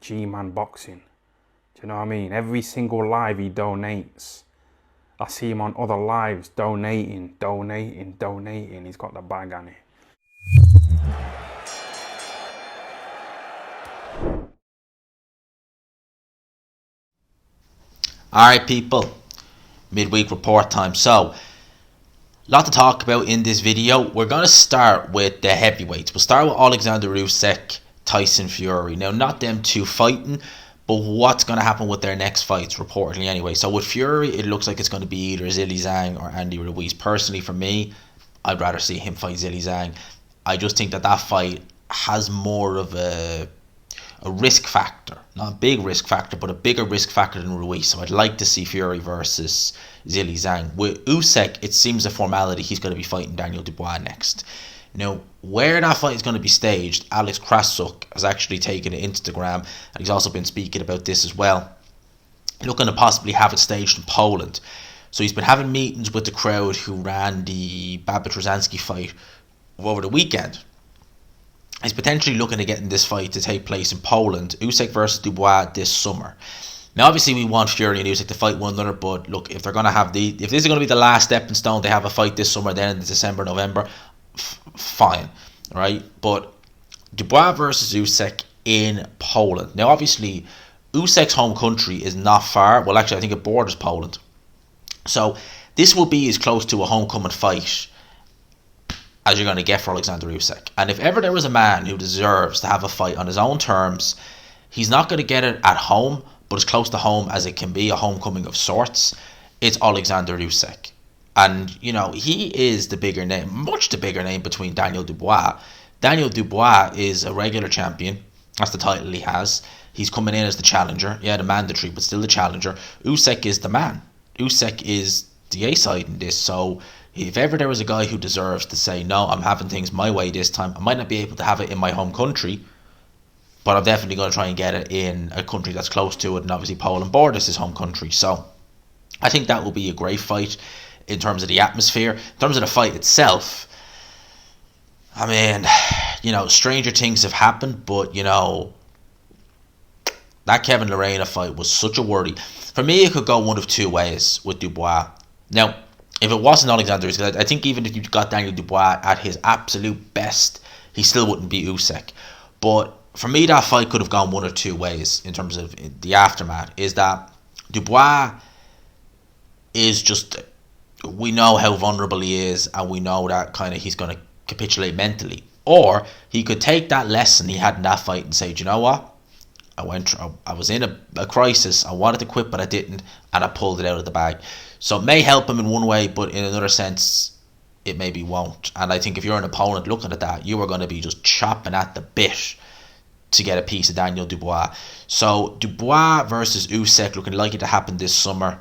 G-Man Boxing. Do you know what I mean? Every single live he donates. I see him on other lives donating. He's got the bag on it. Alright people, midweek report time. So, a lot to talk about in this video. We're going to start with the heavyweights. We'll start with Oleksandr Usyk, Tyson Fury. Now, not them two fighting, but what's going to happen with their next fights, reportedly anyway. So with Fury, it looks like it's going to be either Zhilei Zhang or Andy Ruiz. Personally, for me, I'd rather see him fight Zhilei Zhang. I just think that fight has more of a risk factor. Not a big risk factor, but a bigger risk factor than Ruiz. So I'd like to see Fury versus Zhilei Zhang. With Usyk, it seems a formality. He's going to be fighting Daniel Dubois next. Now, where that fight is going to be staged, Alex Krasuk has actually taken it Instagram, and he's also been speaking about this as well, looking to possibly have it staged in Poland. So he's been having meetings with the crowd who ran the Babet Rozansky fight over the weekend. He's potentially looking at getting this fight to take place in Poland, Usyk versus Dubois this summer. Now, obviously, we want Fury and Usyk to fight one another, but look, if they're going to have if this is going to be the last stepping stone, they have a fight this summer, then in December, November, fine, right? But Dubois versus Usyk in Poland. Now, obviously, Usyk's home country is not far. Well, actually, I think it borders Poland. So this will be as close to a homecoming fight as you're going to get for Oleksandr Usyk. And if ever there was a man who deserves to have a fight on his own terms, he's not going to get it at home, but as close to home as it can be, a homecoming of sorts, it's Oleksandr Usyk. And, you know, he is the bigger name, much the bigger name between Daniel Dubois. Daniel Dubois is a regular champion. That's the title he has. He's coming in as the challenger. Yeah, the mandatory, but still the challenger. Usyk is the man. Usyk is the A-side in this. So if ever there was a guy who deserves to say, no, I'm having things my way this time, I might not be able to have it in my home country, but I'm definitely going to try and get it in a country that's close to it. And obviously Poland borders his home country. So I think that will be a great fight in terms of the atmosphere. In terms of the fight itself, I mean, you know, stranger things have happened, but, you know, that Kevin Lerena fight was such a worry. For me, it could go one of two ways with Dubois. Now, if it wasn't Alexander, I think even if you got Daniel Dubois at his absolute best, he still wouldn't beat Usyk. But for me, that fight could have gone one or two ways in terms of the aftermath. Is that Dubois is just, we know how vulnerable he is, and we know that kind of he's going to capitulate mentally. Or he could take that lesson he had in that fight and say, do you know what? I was in a crisis. I wanted to quit, but I didn't, and I pulled it out of the bag. So it may help him in one way, but in another sense, it maybe won't. And I think if you're an opponent looking at that, you are going to be just chopping at the bit to get a piece of Daniel Dubois. So Dubois versus Usyk looking likely to happen this summer.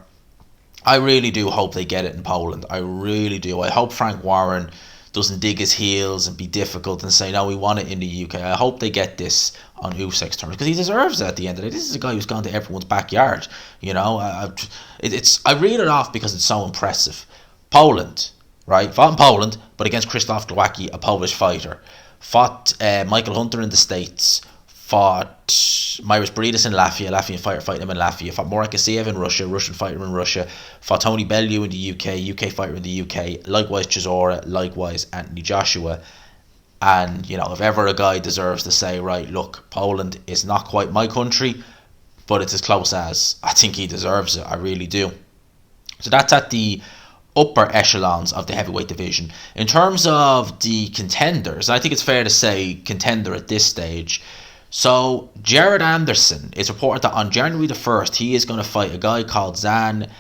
I really do hope they get it in Poland. I really do. I hope Frank Warren doesn't dig his heels and be difficult and say, no, we want it in the UK. I hope they get this on Usyk's terms, because he deserves it at the end of the day. This is a guy who's gone to everyone's backyard. You know, I read it off because it's so impressive. Poland, right? Fought in Poland, but against Krzysztof Glowacki, a Polish fighter. Fought Michael Hunter in the States. Fought Myris Briedis in Latvia, Latvian fighter fighting him in Latvia. Fought Murat Gassiev in Russia, Russian fighter in Russia. Fought Tony Bellew in the UK, UK fighter in the UK. Likewise Chisora, likewise Anthony Joshua. And, you know, if ever a guy deserves to say, right, look, Poland is not quite my country, but it's as close as, I think he deserves it. I really do. So that's at the upper echelons of the heavyweight division. In terms of the contenders, I think it's fair to say contender at this stage. So Jared Anderson, is reported that on January the 1st, he is going to fight a guy called Zan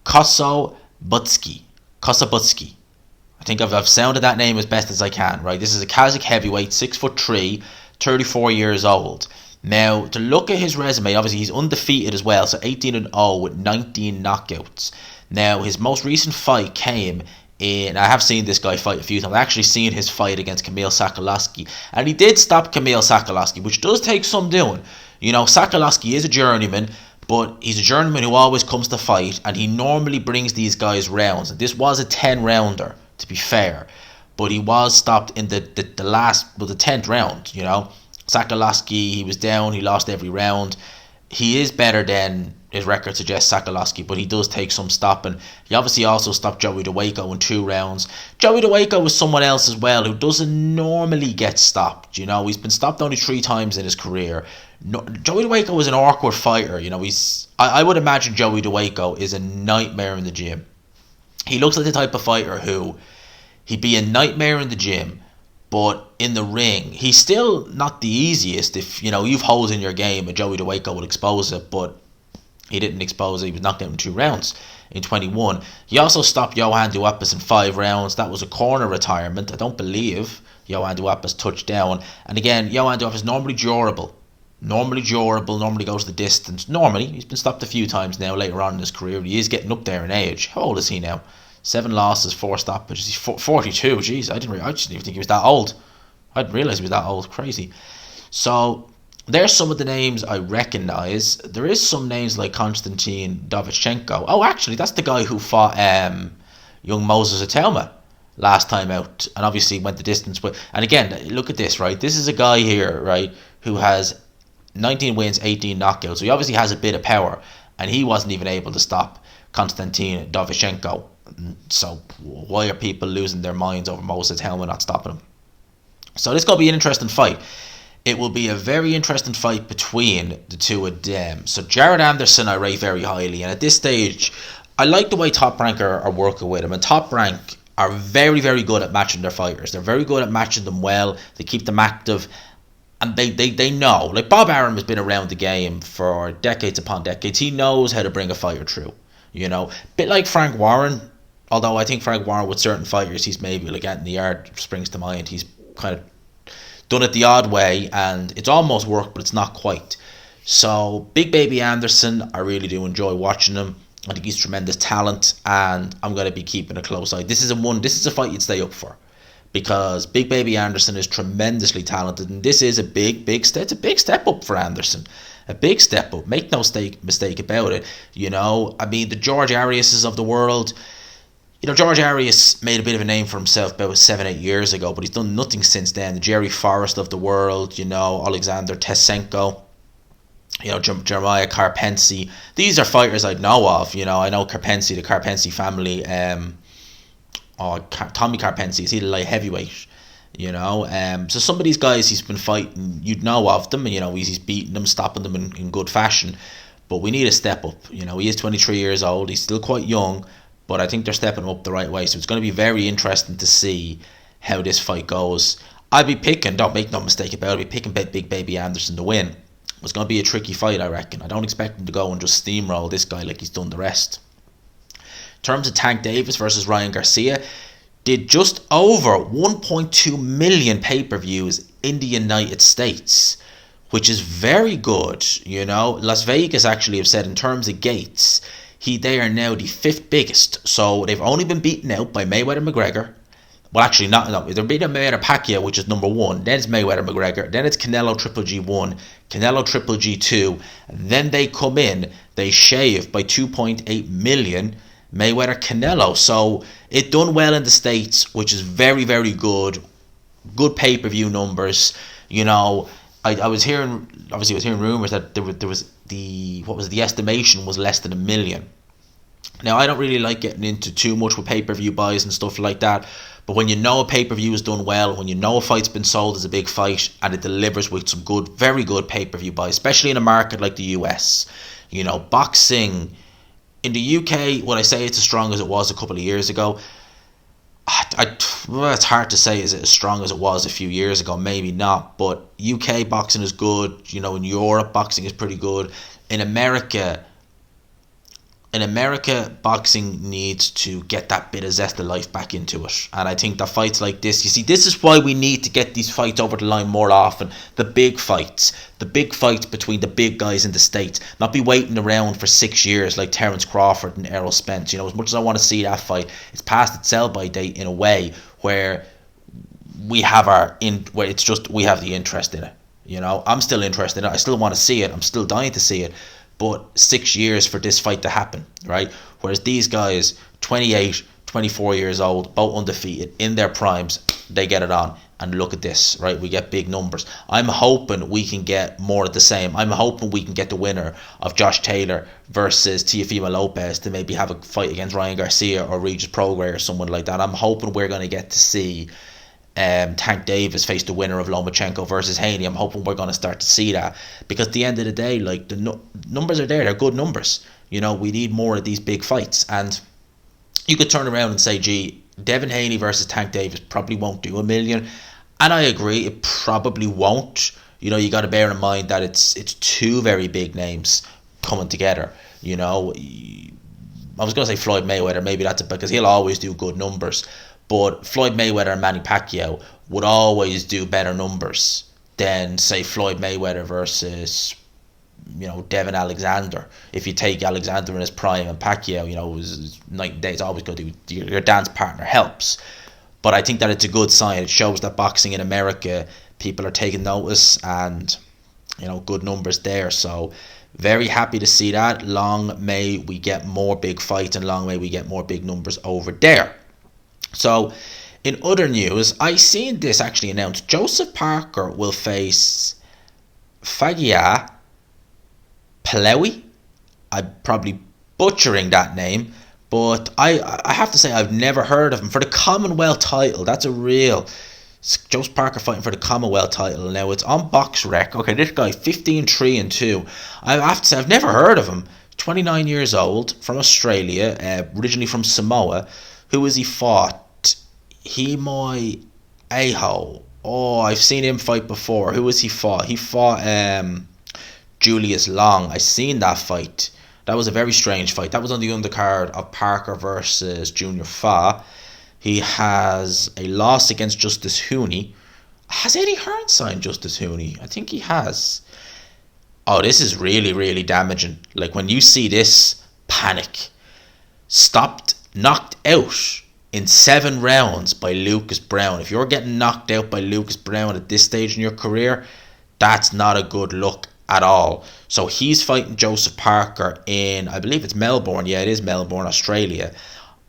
Kosobutsky. I think I've sounded that name as best as I can, right? This is a Kazakh heavyweight, 6'3", 34 years old. Now, to look at his resume, obviously he's undefeated as well, so 18-0 with 19 knockouts. Now, his most recent fight came in, I have seen this guy fight a few times. I've actually seen his fight against Kamil Sakalovsky, and he did stop Kamil Sakalovsky, which does take some doing. You know, Sakalovsky is a journeyman, but he's a journeyman who always comes to fight, and he normally brings these guys rounds. And this was a 10-rounder, to be fair, but he was stopped in the last, well, the 10th round, you know. Sakalowski, he was down, he lost every round. He is better than his record suggests, Sakalowski, but he does take some stopping. He obviously also stopped Joey Dubois in 2 rounds. Joey Dubois was someone else as well who doesn't normally get stopped. You know, he's been stopped only 3 times in his career. No, Joey Dubois was an awkward fighter. You know, I would imagine Joey Dubois is a nightmare in the gym. He looks like the type of fighter who he'd be a nightmare in the gym, but in the ring, he's still not the easiest. If you know you've holes in your game, and Joey Dubois will expose it, but he didn't expose it. He was knocked out in 2 rounds in 21. He also stopped Johan Dubois in 5 rounds. That was a corner retirement. I don't believe Johan Dubois touched down. And again, Johan Dubois is normally durable. Normally goes the distance. Normally, he's been stopped a few times now later on in his career. He is getting up there in age. How old is he now? 7 losses, 4 stoppages. He's 42. Jeez, I didn't even think he was that old. I didn't realise he was that old. Crazy. So there's some of the names I recognise. There is some names like Konstantin Dovichenko. Oh, actually, that's the guy who fought young Moses Atelma last time out, and obviously went the distance. But and again, look at this, right? This is a guy here, right, who has 19 wins, 18 knockouts. So he obviously has a bit of power, and he wasn't even able to stop Konstantin Dovichenko. So why are people losing their minds over Moses Atelma not stopping him? So this is going to be an interesting fight. It will be a very interesting fight between the two of them. So Jared Anderson I rate very highly, and at this stage I like the way Top Rank are working with him. And Top Rank are very, very good at matching their fighters. They're very good at matching them well. They keep them active, and they know. Like Bob Arum has been around the game for decades upon decades. He knows how to bring a fighter through. You know, bit like Frank Warren. Although I think Frank Warren with certain fighters, he's maybe like Anthony Yard springs to mind. He's kind of done it the odd way, and it's almost worked, but it's not quite. So Big Baby Anderson, I really do enjoy watching him. I think he's tremendous talent, and I'm going to be keeping a close eye. This is a fight you'd stay up for, because Big Baby Anderson is tremendously talented, and this is a big step. It's a big step up for Anderson. A big step up. Make no mistake about it. You know, I mean, the George Ariases of the world. You know, George Arias made a bit of a name for himself about 7-8 years ago, but he's done nothing since then. The Jerry Forrest of the world, you know, Oleksandr Tesenko, you know, Jeremiah Karpensi. These are fighters I know of. You know, I know Karpensi, the Karpensi family. Tommy Karpensi, he's a light heavyweight. You know, so some of these guys he's been fighting, you'd know of them, and you know he's beating them, stopping them in good fashion. But we need a step up. You know, he is 23 years old. He's still quite young. But I think they're stepping up the right way. So it's going to be very interesting to see how this fight goes. I'd be picking, don't make no mistake about it, I'd be picking Big Baby Anderson to win. It's going to be a tricky fight, I reckon. I don't expect him to go and just steamroll this guy like he's done the rest. In terms of Tank Davis versus Ryan Garcia, did just over 1.2 million pay-per-views in the United States, which is very good. You know, Las Vegas actually have said in terms of gates, they are now the 5th biggest. So they've only been beaten out by Mayweather McGregor. Well, actually, they're beating Mayweather Pacquiao, which is number 1. Then it's Mayweather McGregor. Then it's Canelo Triple G 1, Canelo Triple G 2. Then they come in, they shave by 2.8 million Mayweather Canelo. So it done well in the States, which is very, very good. Good pay-per-view numbers. You know, I was hearing rumours that there was the estimation was less than 1 million. Now, I don't really like getting into too much with pay-per-view buys and stuff like that, but when you know a pay-per-view is done well, when you know a fight's been sold as a big fight, and it delivers with some good, very good pay-per-view buys, especially in a market like the US, you know, boxing in the UK, would I say it's as strong as it was a couple of years ago? Well, it's hard to say is it as strong as it was a few years ago. Maybe not, but UK boxing is good. You know, in Europe boxing is pretty good. In America, boxing needs to get that bit of zest of life back into it. And I think that fights like this, you see, this is why we need to get these fights over the line more often. The big fights between the big guys in the States. Not be waiting around for 6 years like Terence Crawford and Errol Spence. You know, as much as I want to see that fight, it's past its sell-by date in a way where we have we have the interest in it. You know, I'm still interested in it. I still want to see it. I'm still dying to see it. But 6 years for this fight to happen, right? Whereas these guys, 28, 24 years old, both undefeated, in their primes, they get it on. and look at this, right? We get big numbers. I'm hoping we can get more of the same. I'm hoping we can get the winner of Josh Taylor versus Teofimo Lopez to maybe have a fight against Ryan Garcia or Regis Prograis or someone like that. I'm hoping we're going to get to see Tank Davis face the winner of Lomachenko versus Haney. I'm hoping we're going to start to see that, because at the end of the day, like, the numbers are there. They're good numbers. You know, we need more of these big fights. And you could turn around and say, gee, Devin Haney versus Tank Davis probably won't do 1 million. And I agree, it probably won't. You know, you got to bear in mind that it's two very big names coming together. You know, I was going to say Floyd Mayweather, maybe that's it, because he'll always do good numbers. But Floyd Mayweather and Manny Pacquiao would always do better numbers than, say, Floyd Mayweather versus, you know, Devin Alexander. If you take Alexander in his prime and Pacquiao, you know, was night and day, it's always going to do, your dance partner helps. But I think that it's a good sign. It shows that boxing in America, people are taking notice, and, you know, good numbers there. So very happy to see that. Long may we get more big fights, and long may we get more big numbers over there. So, in other news, I seen this actually announced. Joseph Parker will face Fagia Pelewi. I'm probably butchering that name, but I have to say I've never heard of him, for the Commonwealth title. That's a real... Joseph Parker fighting for the Commonwealth title. Now, it's on BoxRec. Okay, this guy, 15-3-2. I have to say, I've never heard of him. 29 years old, from Australia, originally from Samoa. Who has he fought? Himoi Aho. Oh, I've seen him fight before. Who has he fought? He fought Julius Long. I seen that fight. That was a very strange fight. That was on the undercard of Parker versus Junior Fa. He has a loss against Justice Hooney. Has Eddie Hearn signed Justice Hooney? I think he has. Oh, this is really, really damaging. Like, when you see this, panic. Knocked out in 7 rounds by Lucas Brown. If you're getting knocked out by Lucas Brown at this stage in your career, that's not a good look at all. So he's fighting Joseph Parker in, I believe it's Melbourne. Yeah, it is Melbourne, Australia,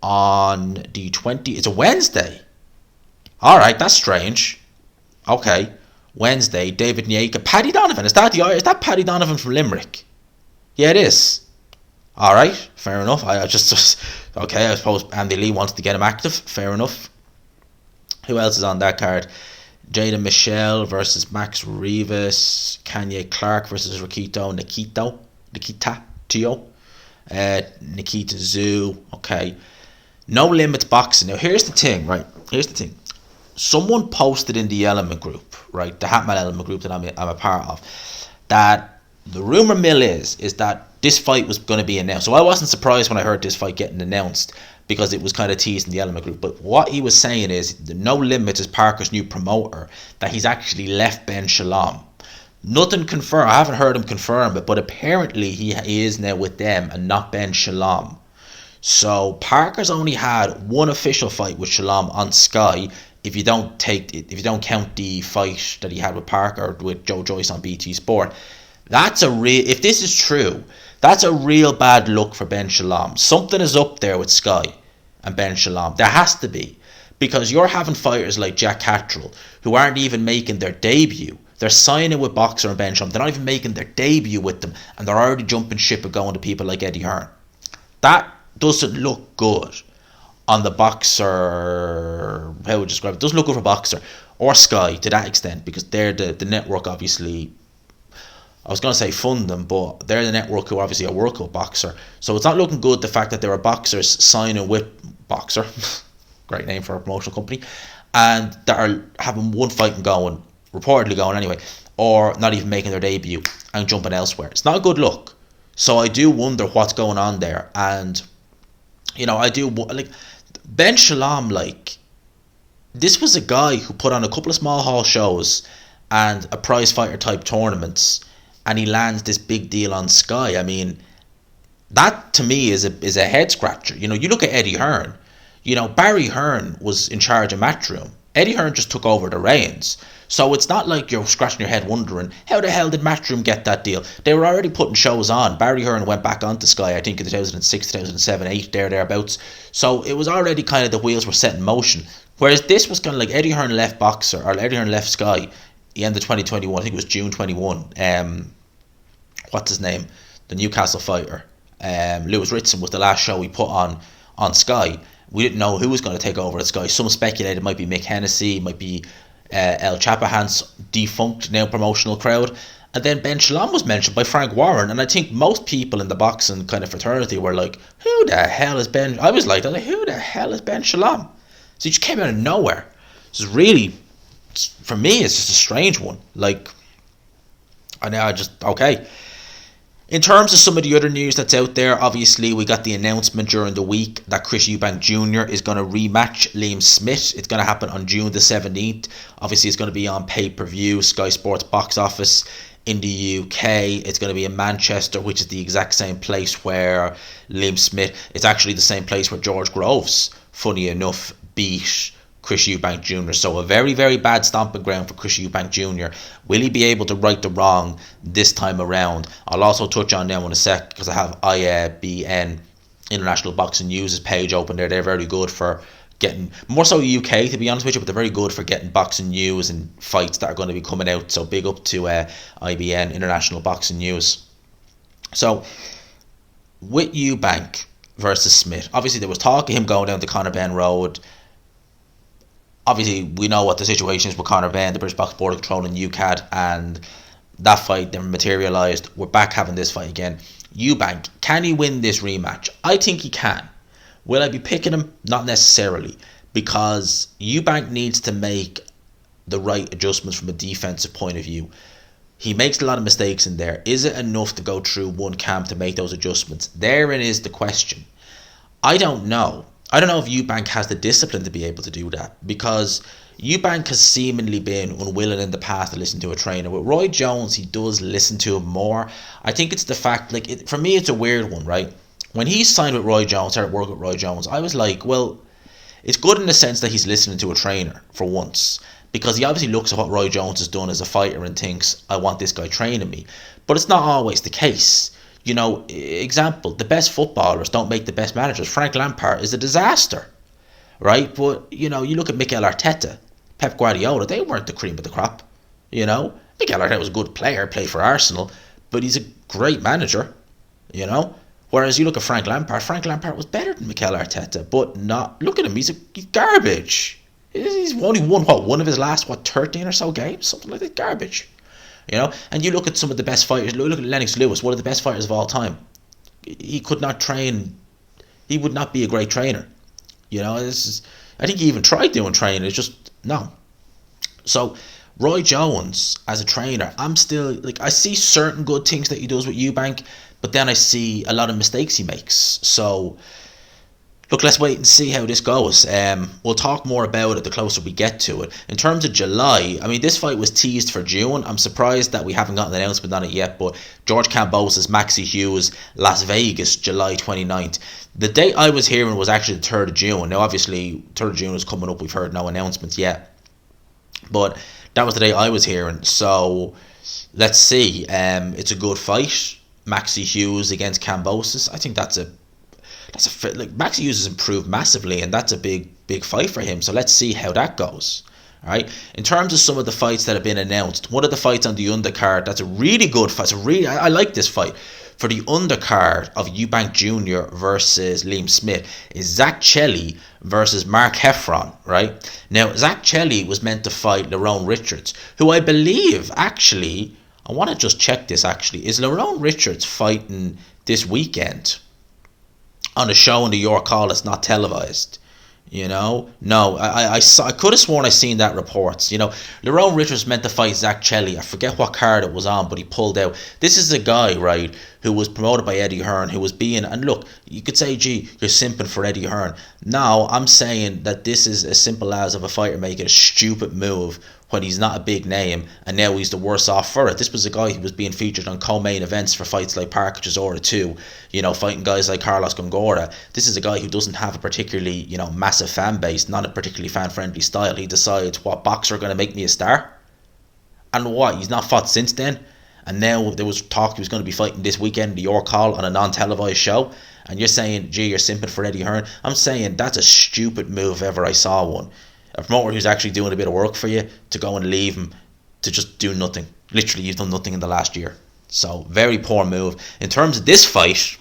on the 20th. It's a Wednesday. All right, that's strange. Okay, Wednesday. David Nyeka, Paddy Donovan. Is that Paddy Donovan from Limerick? Yeah, it is. All right, fair enough. Okay, I suppose Andy Lee wants to get him active. Fair enough. Who else is on that card? Jada Michelle versus Max Rivas. Kanye Clark versus Nikita Tio. Nikita Zoo. Okay. No Limits Boxing. Now, here's the thing, right? Someone posted in the Element group, right? The Hatman Element group that I'm a part of, that the rumor mill is that this fight was going to be announced. So I wasn't surprised when I heard this fight getting announced, because it was kind of teased in the Element group. But what he was saying is that No Limits is Parker's new promoter, that he's actually left Ben Shalom. Nothing confirmed. I haven't heard him confirm it, but apparently he is now with them and not Ben Shalom. So Parker's only had one official fight with Shalom on Sky, if you don't count the fight that he had with Parker with Joe Joyce on BT Sport. If this is true, that's a real bad look for Ben Shalom. Something is up there with Sky and Ben Shalom. There has to be, because you're having fighters like Jack Cattrall who aren't even making their debut. They're signing with Boxer and Ben Shalom. They're not even making their debut with them, and they're already jumping ship and going to people like Eddie Hearn. That doesn't look good on the Boxer. How would you describe it? It doesn't look good for Boxer or Sky to that extent, because they're the network, obviously. I was going to say fund them, but they're the network who obviously are working with Boxer. So it's not looking good, the fact that there are boxers signing with Boxer, great name for a promotional company, and that are having one fight and going, reportedly going anyway, or not even making their debut and jumping elsewhere. It's not a good look. So I do wonder what's going on there. And, you know, I do, like, Ben Shalom, like, this was a guy who put on a couple of small hall shows and a prize fighter type tournaments, and he lands this big deal on Sky. I mean, that to me is a head scratcher. You know, you look at Eddie Hearn. You know, Barry Hearn was in charge of Matchroom. Eddie Hearn just took over the reins. So it's not like you're scratching your head wondering, how the hell did Matchroom get that deal? They were already putting shows on. Barry Hearn went back onto Sky, I think in 2006, 2007, 8, thereabouts. So it was already kind of, the wheels were set in motion. Whereas this was kind of like Eddie Hearn left Boxer, or Eddie Hearn left Sky, the end of 2021. I think it was June 21. What's his name? The Newcastle fighter. Lewis Ritson was the last show we put on Sky. We didn't know who was going to take over at Sky. Some speculated it might be Mick Hennessy, might be El Chapahan's defunct now promotional crowd. And then Ben Shalom was mentioned by Frank Warren, and I think most people in the boxing kind of fraternity were like, who the hell is Ben? I was like, who the hell is Ben Shalom? So he just came out of nowhere. This is really, for me, it's just a strange one. Like, okay. In terms of some of the other news that's out there, obviously we got the announcement during the week that Chris Eubank Jr. is going to rematch Liam Smith. It's going to happen on June the 17th. Obviously it's going to be on pay-per-view, Sky Sports box office in the UK. It's going to be in Manchester, which is the exact same place where Liam Smith, it's actually the same place where George Groves, funny enough, beat Chris Eubank Jr. So a very, very bad stomping ground for Chris Eubank Jr. Will he be able to right the wrong this time around? I'll also touch on them in a sec because I have IBN International Boxing News' page open there. They're very good for getting, more so UK to be honest with you, but they're very good for getting boxing news and fights that are going to be coming out. So big up to IBN International Boxing News. So with Eubank versus Smith, obviously there was talk of him going down to Conor Benn Road. Obviously, we know what the situation is with Conor Benn, the British Box Board of Control and UCAD, and that fight never materialised. We're back having this fight again. Eubank, can he win this rematch? I think he can. Will I be picking him? Not necessarily, because Eubank needs to make the right adjustments from a defensive point of view. He makes a lot of mistakes in there. Is it enough to go through one camp to make those adjustments? Therein is the question. I don't know. I don't know if Eubank has the discipline to be able to do that, because Eubank has seemingly been unwilling in the past to listen to a trainer. With Roy Jones, he does listen to him more. I think it's the fact, for me, it's a weird one, right? When he signed with Roy Jones, started working with Roy Jones, I was like, well, it's good in the sense that he's listening to a trainer for once, because he obviously looks at what Roy Jones has done as a fighter and thinks, I want this guy training me. But it's not always the case. You know, example, the best footballers don't make the best managers. Frank Lampard is a disaster, right? But, you know, you look at Mikel Arteta, Pep Guardiola, they weren't the cream of the crop, you know? Mikel Arteta was a good player, played for Arsenal, but he's a great manager, you know? Whereas you look at Frank Lampard was better than Mikel Arteta, but not, look at him, he's garbage. He's only won, one of his last, 13 or so games? Something like that, garbage. You know, and you look at some of the best fighters. Look at Lennox Lewis, one of the best fighters of all time. He could not train. He would not be a great trainer. You know, I think he even tried doing training. It's just no. So Roy Jones as a trainer, I'm still I see certain good things that he does with Eubank, but then I see a lot of mistakes he makes. So look, let's wait and see how this goes. We'll talk more about it the closer we get to it. In terms of July, I mean, this fight was teased for June. I'm surprised that we haven't gotten an announcement on it yet, but George Kambosos, Maxie Hughes, Las Vegas, July 29th. The date I was hearing was actually the 3rd of June. Now, obviously, 3rd of June is coming up. We've heard no announcements yet. But that was the date I was hearing. So, let's see. It's a good fight. Maxie Hughes against Kambosos. I think that's a Maxie Hughes has improved massively, and that's a big fight for him. So let's see how that goes. All right. In terms of some of the fights that have been announced, one of the fights on the undercard, that's a really good fight. I like this fight. For the undercard of Eubank Jr. versus Liam Smith is Zach Chelli versus Mark Heffron. Right now, Zach Chelli was meant to fight Lerone Richards, who I believe actually, I want to just check this actually, is Lerone Richards fighting this weekend on a show in the York Hall that's not televised? You know, no, I could have sworn I seen that reports. You know, Lerone Richards meant to fight Zach Chelli. I forget what card it was on, but he pulled out. This is a guy, right, who was promoted by Eddie Hearn, who was being, and look, you could say, gee, you're simping for Eddie Hearn. No, I'm saying that this is as simple as of a fighter making a stupid move when he's not a big name, and now he's the worse off for it. This was a guy who was being featured on co-main events for fights like Parker Chisora 2, you know, fighting guys like Carlos Gongora. This is a guy who doesn't have a particularly, you know, massive fan base, not a particularly fan-friendly style. He decides what boxer are going to make me a star. And what, he's not fought since then? And now there was talk he was going to be fighting this weekend in the York Hall on a non-televised show. And you're saying, gee, you're simping for Eddie Hearn. I'm saying that's a stupid move if ever I saw one. a promoter who's actually doing a bit of work for you, to go and leave him to just do nothing. Literally, you've done nothing in the last year. So, very poor move. In terms of this fight,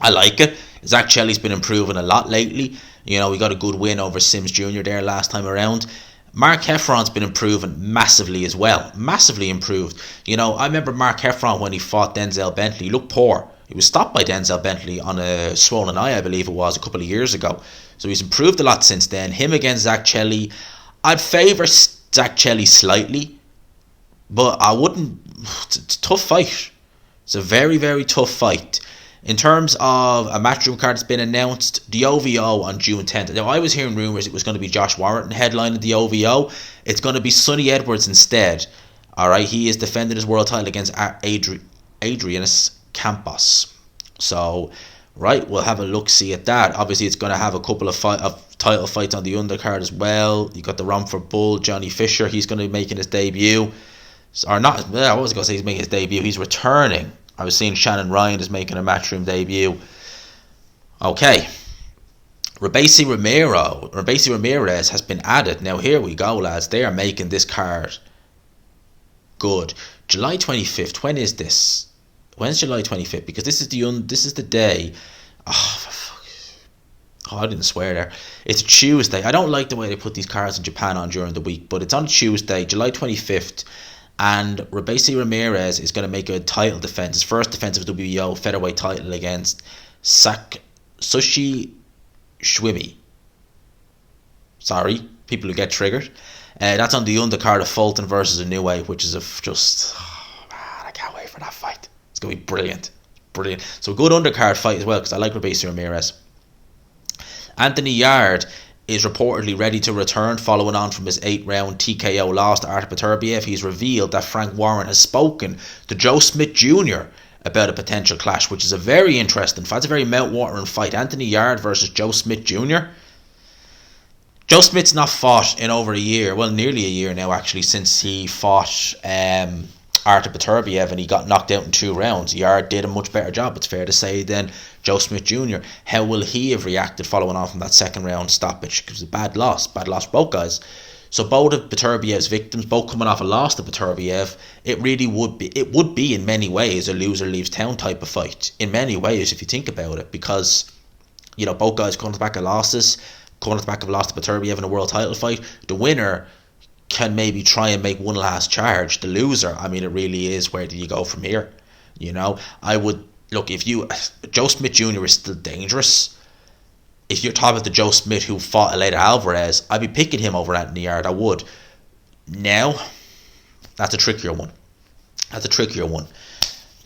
I like it. Zach Chelly's been improving a lot lately. You know, we got a good win over Sims Jr. there last time around. Mark Heffron's been improving massively as well. Massively improved. You know, I remember Mark Heffron when he fought Denzel Bentley. He looked poor. He was stopped by Denzel Bentley on a swollen eye, I believe it was, a couple of years ago. So he's improved a lot since then. Him against Zach Chelly. I'd favour Zach Chelly slightly, but I wouldn't. It's a tough fight. It's a very, very tough fight. In terms of a matchroom card that's been announced, the OVO on June 10th. Now, I was hearing rumours it was going to be Josh Warrington headlining the OVO. It's going to be Sonny Edwards instead. Alright, he is defending his world title against Adrianis Campos. So, right, we'll have a look-see at that. Obviously, it's going to have a couple of title fights on the undercard as well. You got the Romford Bull, Johnny Fisher. He's going to be making his debut. Or not, I was going to say he's making his debut. He's returning. I was seeing Shannon Ryan is making a matchroom debut. Okay. Rabesi Ramirez has been added. Now here we go, lads. They are making this card good. July 25th. When is this? When's July 25th? Because this is the day. Oh, for fuck. Oh, I didn't swear there. It's Tuesday. I don't like the way they put these cards in Japan on during the week, but it's on Tuesday, July 25th. And Rabesi Ramirez is going to make a title defense, his first defense of WBO featherweight title against Sushi Shwimi. Sorry, people who get triggered. That's on the undercard of Fulton versus Inoue, which is I can't wait for that fight. It's going to be brilliant. Brilliant. So a good undercard fight as well, because I like Rabesi Ramirez. Anthony Yard is reportedly ready to return following on from his 8-round TKO loss to Artur Beterbiev. He's revealed that Frank Warren has spoken to Joe Smith Jr. about a potential clash, which is a very interesting fight. It's a very mouth-watering fight. Anthony Yard versus Joe Smith Jr. Joe Smith's not fought in over a year, well, nearly a year now actually, since he fought Artur Beterbiev and he got knocked out in 2 rounds. Yard did a much better job, it's fair to say, than Joe Smith Jr. How will he have reacted following on from that 2nd round stoppage? It was a bad loss for both guys. So both of Beterbiev's victims, both coming off a loss to Beterbiev, it would be in many ways a loser leaves town type of fight. In many ways, if you think about it, because, you know, both guys coming off the back of losses, coming off the back of a loss to Beterbiev in a world title fight. The winner can maybe try and make one last charge. The loser, I mean, it really is, where do you go from here? You know, I would look, Joe Smith Jr. is still dangerous. If you're talking about the Joe Smith who fought Eleider Alvarez, I'd be picking him over Anthony Yard. I would. Now, that's a trickier one.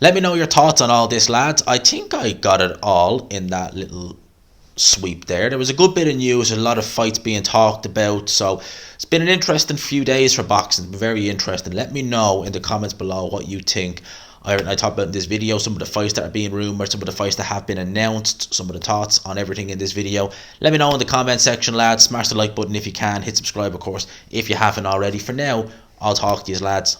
Let me know your thoughts on all this, lads. I think I got it all in that little sweep there. There was a good bit of news, a lot of fights being talked about, so it's been an interesting few days for boxing. It's been very interesting. Let me know in the comments below what you think. I talked about in this video some of the fights that are being rumoured, some of the fights that have been announced, some of the thoughts on everything in this video. Let me know in the comment section, lads. Smash the like button if you can. Hit subscribe, of course, if you haven't already. For now, I'll talk to you, lads.